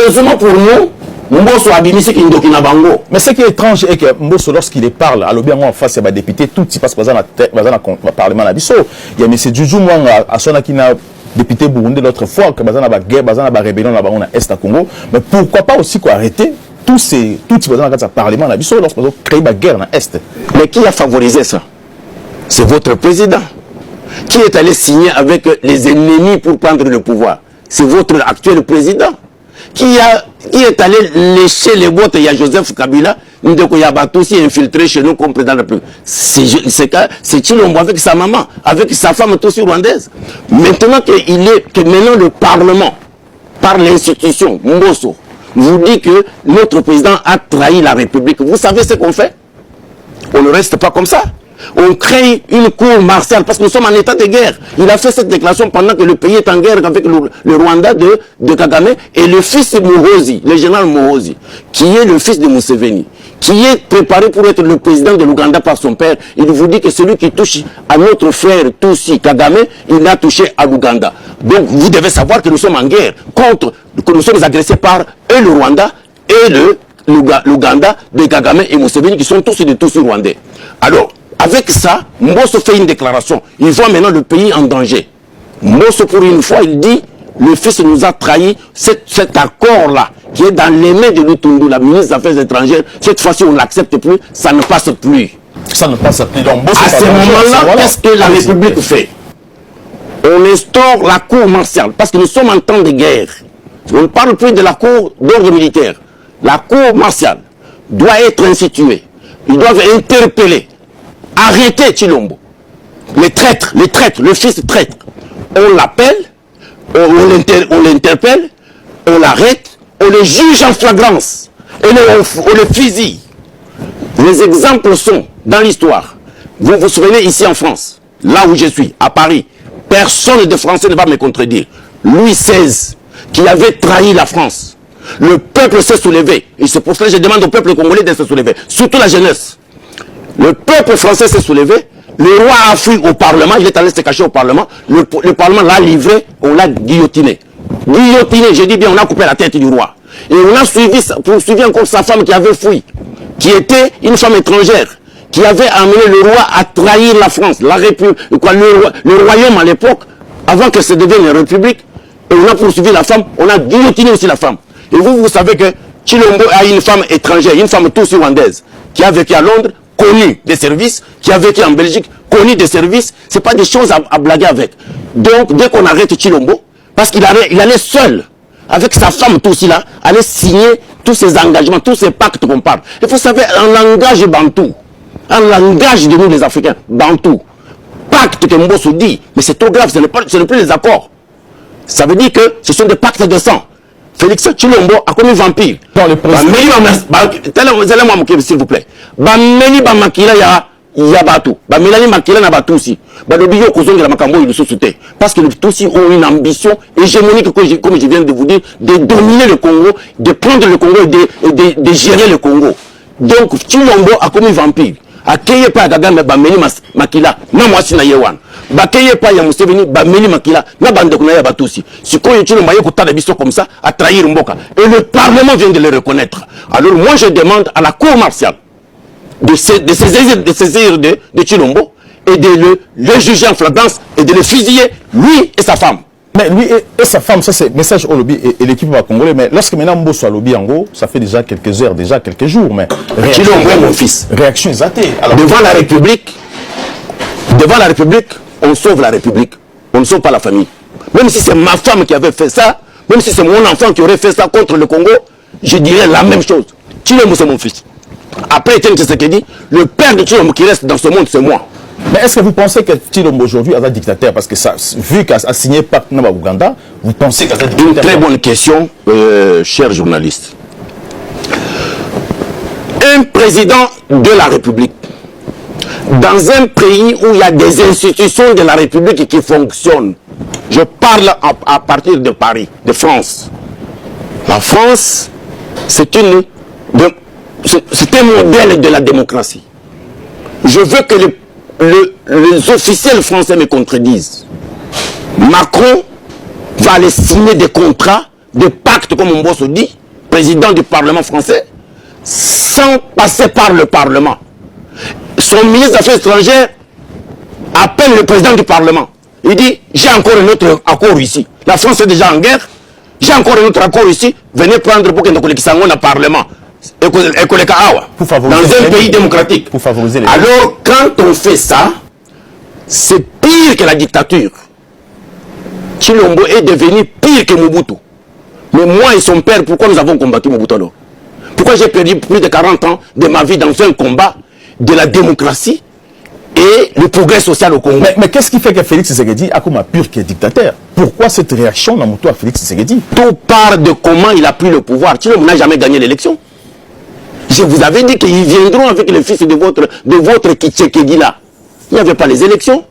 Heureusement pour nous, Mbosso a bimisi qui ndokina bango. Mais ce qui est étrange est que Mbosso, lorsqu'il parle, à l'objet en face, il y a des députés, tout se passe dans le Parlement. Il y a M. Djoudjou Mwanga, à son akina député burundais l'autre fois, que bazana ba guerre, bazana ba rébellion là-bas on a Est à Congo. Mais pourquoi pas aussi quoi arrêter tous ces bazana dans le Parlement là, lorsqu'on crée la guerre dans l'Est. Mais qui a favorisé ça? C'est votre président qui est allé signer avec les ennemis pour prendre le pouvoir. C'est votre actuel président qui est allé lécher les bottes. Il y a Joseph Kabila, Ndeko Yabatou aussi infiltré chez nous comme président de la République. C'est Chilombo avec sa maman, avec sa femme aussi rwandaise. Maintenant que maintenant le Parlement, par l'institution, Mbosso, vous dit que notre président a trahi la République. Vous savez ce qu'on fait? On ne reste pas comme ça. On crée une cour martiale parce que nous sommes en état de guerre. Il a fait cette déclaration pendant que le pays est en guerre avec le Rwanda de Kagame et le fils de Muhoozi, le général Muhoozi, qui est le fils de Museveni, qui est préparé pour être le président de l'Ouganda par son père. Il vous dit que celui qui touche à notre frère Tutsi Kagame, il a touché à l'Ouganda. Donc vous devez savoir que nous sommes en guerre contre, que nous sommes agressés par et le Rwanda et l'Ouganda de Kagame et Museveni qui sont tous des Tutsis rwandais. Alors, avec ça, Mbosso fait une déclaration. Il voit maintenant le pays en danger. Mbosso, pour une fois, il dit, le fils nous a trahi, cet accord-là, qui est dans les mains de Lutundu, la ministre des Affaires étrangères, cette fois-ci, on ne l'accepte plus, ça ne passe plus. Ça ne passe plus. Donc, à ce moment-là, qu'est-ce que la République fait? On instaure la cour martiale, parce que nous sommes en temps de guerre. On ne parle plus de la cour d'ordre militaire. La cour martiale doit être instituée. Ils doivent interpeller. Arrêtez Chilombo. Les traîtres, le fils traître. On l'appelle, on l'interpelle, on l'arrête, on le juge en flagrance, et on le fusille. Les exemples sont dans l'histoire. Vous vous souvenez ici en France, là où je suis, à Paris, personne de Français ne va me contredire. Louis XVI, qui avait trahi la France. Le peuple s'est soulevé. Et c'est pour cela que je demande au peuple congolais de se soulever, surtout la jeunesse. Le peuple français s'est soulevé, le roi a fui au Parlement, il est allé se cacher au Parlement, le Parlement l'a livré, on l'a guillotiné. Guillotiné, je dis bien, on a coupé la tête du roi. Et on a poursuivi encore sa femme qui avait fui, qui était une femme étrangère, qui avait amené le roi à trahir la France, la République, le royaume à l'époque, avant que ça devienne une république. Et on a poursuivi la femme, on a guillotiné aussi la femme. Et vous savez que Chilombo a une femme étrangère, une femme tous rwandaise, qui a vécu à Londres, connu des services, qui a vécu en Belgique, connu des services, ce n'est pas des choses à blaguer avec. Donc, dès qu'on arrête Chilombo, parce qu'il allait seul, avec sa femme tout aussi là, aller signer tous ces engagements, tous ces pactes qu'on parle. Il faut savoir un langage bantou, un langage de nous les Africains, bantou. Pacte que Mbosso dit, mais c'est trop grave, ce n'est plus des accords. Ça veut dire que ce sont des pactes de sang. Félix Chilombo a commis vampire. Dans le président. S'il vous plaît. Bameli bamakila ya batu. Bameli makila na batu aussi. Badobiyo kozonga la makambo il sous-souté. Parce que les Tutsis ont une ambition hégémonique, comme je viens de vous dire, de dominer le Congo, de prendre le Congo et de gérer le Congo. Donc Chilombo a commis vampire. Akeye pa Kagame bameli makila na mwasi na yewan. Bakeye pa ya Museveni bameli makila na bande kuna ya batusi. Sikoyo Chilombo aye kutana biso comme ça à trahir Mboka. Et le Parlement vient de le reconnaître. Alors moi je demande à la cour martiale de saisir de Chilombo et de le juger en flagrance et de le fusiller, lui et sa femme. Mais lui et sa femme, ça c'est message au lobby et l'équipe va congolais. Mais lorsque maintenant Mbosso a lobby en gros, ça fait déjà quelques heures, déjà quelques jours. Mais Chilombo est mon fils. Réaction exatée. Alors, devant la République, on sauve la République. On ne sauve pas la famille. Même si c'est ma femme qui avait fait ça, même si c'est mon enfant qui aurait fait ça contre le Congo, je dirais la même chose. Chilombo c'est mon fils. Après Etienne Tshisekedi, le père de Chilombo qui reste dans ce monde, c'est moi. Mais est-ce que vous pensez que Chilombo aujourd'hui est un dictateur? Parce que ça, vu qu'il a signé pacte dans Ouganda, vous pensez qu'il est un dictateur? Une très bonne question, cher journaliste. Un président de la République, dans un pays où il y a des institutions de la République qui fonctionnent, je parle à partir de Paris, de France. La France, c'est un modèle de la démocratie. Je veux que les officiels français me contredisent. Macron va aller signer des contrats de pacte, comme Mbosso dit, président du Parlement français, sans passer par le Parlement. Son ministre des Affaires étrangères appelle le président du Parlement. Il dit, j'ai encore un autre accord ici. La France est déjà en guerre. J'ai encore un autre accord ici. Venez prendre pour que nous collections au Parlement. Dans un pays démocratique. Pour favoriser les Alors, quand on fait ça, c'est pire que la dictature. Chilombo est devenu pire que Mobutu. Mais moi et son père, pourquoi nous avons combattu Mobutu alors? Pourquoi j'ai perdu plus de 40 ans de ma vie dans un combat de la démocratie et le progrès social au Congo? Mais qu'est-ce qui fait que Félix Tshisekedi a comme un pur qui est dictateur? Pourquoi cette réaction dans mon tour à Félix Tshisekedi? Tout part de comment il a pris le pouvoir. Chilombo n'a jamais gagné l'élection. Je vous avais dit qu'ils viendront avec le fils de votre Kitsekedi là. Il n'y avait pas les élections.